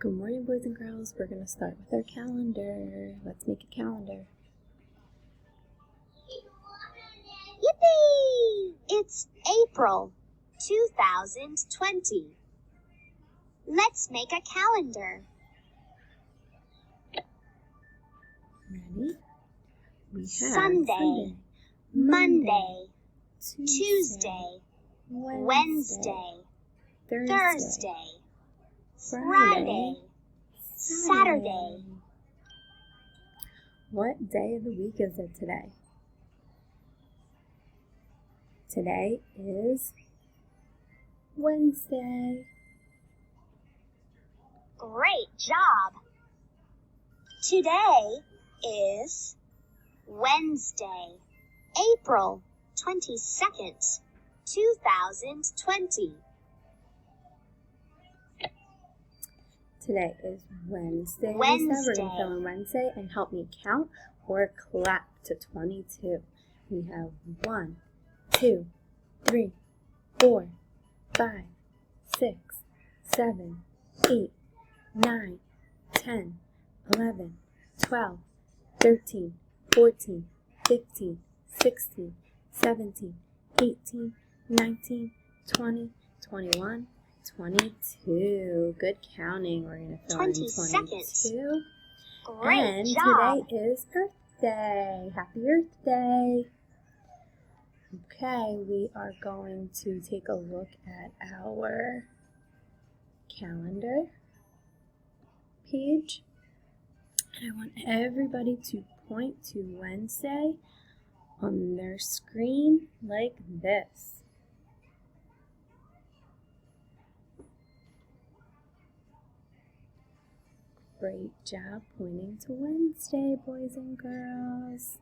Good morning, boys and girls. We're going to start with our calendar. Let's make a calendar. Yippee! It's April 2020. Let's make a calendar. Ready? We have Sunday, Monday, Tuesday, Wednesday, Thursday, Friday, Saturday. What day of the week is it today? Today is Wednesday. Great job! Today is Wednesday, April 22nd, 2020. Today is Wednesday. Wednesday. So we're going to fill in Wednesday and help me count or clap to 22. We have 1, 2, 3, 4, 5, 6, 7, 8, 9, 10, 11, 12, 13, 14, 15, 16, 17, 18, 19, 20, 21, 22. Good counting. We're going to fill in 22. Great And job! today is Earth Day. Happy Earth Day. Okay, we are going to take a look at our calendar page. And I want everybody to point to Wednesday on their screen like this. Great job pointing to Wednesday, boys and girls.